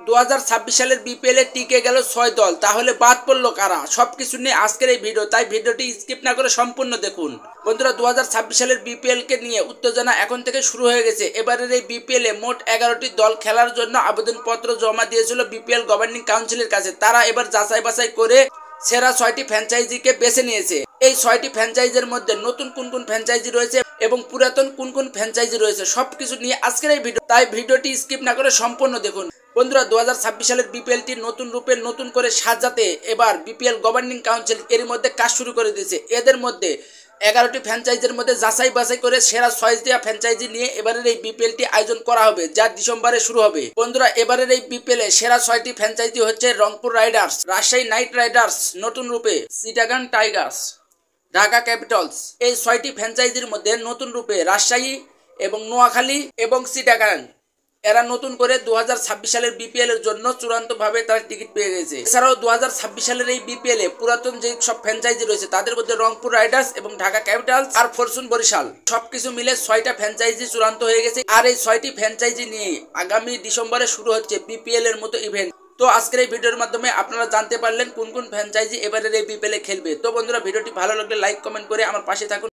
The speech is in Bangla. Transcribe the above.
2026 সালের বিপিএল এ টিকে গেল 6 দল, তাহলে বাদ পড়লো কারা? সবকিছু নিয়ে আজকের এই ভিডিও, তাই ভিডিওটি স্কিপ না করে সম্পূর্ণ দেখুন। বন্ধুরা, 2026 সালের বিপিএল কে নিয়ে উত্তেজনা এখন থেকে শুরু হয়ে গেছে। এবারের এই বিপিএল এ মোট 11টি দল খেলার জন্য আবেদনপত্র জমা দিয়েছিল বিপিএল গভর্নিং কাউন্সিলের কাছে। তারা এবার যাচাই বাছাই করে সেরা 6টি ফ্র্যাঞ্চাইজিকে বেছে নিয়েছে। এই 6টি ফ্র্যাঞ্চাইজির মধ্যে নতুন কোন কোন ফ্র্যাঞ্চাইজি রয়েছে এবং পুরাতন কোন কোন ফ্র্যাঞ্চাইজি রয়েছে সবকিছু নিয়ে আজকের এই ভিডিও, তাই ভিডিওটি স্কিপ না করে সম্পূর্ণ দেখুন। বন্ধুরা, 2026 সালের বিপিএলটি নতুন রূপে নতুন করে সাজাতে এবার বিপিএল গভর্নিং কাউন্সিল এর মধ্যে কাজ শুরু করে দিয়েছে। এদের মধ্যে 11টি ফ্র্যাঞ্চাইজির মধ্যে যাচাই বাছাই করে সেরা 6টি ফ্র্যাঞ্চাইজি নিয়ে এবারের এই বিপিএলটি আয়োজন করা হবে, যা ডিসেম্বরে শুরু হবে। বন্ধুরা, এবারের এই বিপিএল এ সেরা 6টি ফ্র্যাঞ্চাইজি হচ্ছে Rangpur Riders, Rajshahi night Riders নতুন রূপে, চিটাগাং টাইগার্স, ঢাকা ক্যাপিটালস। এই 6টি ফ্র্যাঞ্চাইজির মধ্যে নতুন রূপে রাজশাহী এবং নোয়াখালী এবং চিটাগাং এরা নতুন করে 2026 সালের বিপিএল এর জন্য চূড়ান্তভাবে তার টিকিট পেয়ে গেছে। এছাড়াও 2026 সালের এই বিপিএল এ পুরাতন যে সব ফ্র্যাঞ্চাইজি রয়েছে তাদের মধ্যে রংপুর রাইডার্স এবং ঢাকা ক্যাপিটালস আর ফরচুন বরিশাল সবকিছু মিলে 6টা ফ্র্যাঞ্চাইজি চূড়ান্ত হয়ে গেছে। আর এই 6টি ফ্র্যাঞ্চাইজি নিয়ে আগামী ডিসেম্বরে শুরু হচ্ছে বিপিএল এর মতো ইভেন্ট। তো আজকের এই ভিডিওর মাধ্যমে আপনারা জানতে পারলেন কোন কোন ফ্র্যাঞ্চাইজি এবারের এই বিপিএল এ খেলবে। তো বন্ধুরা, ভিডিওটি ভালো লাগলে লাইক কমেন্ট করে আমার পাশে থাকুন।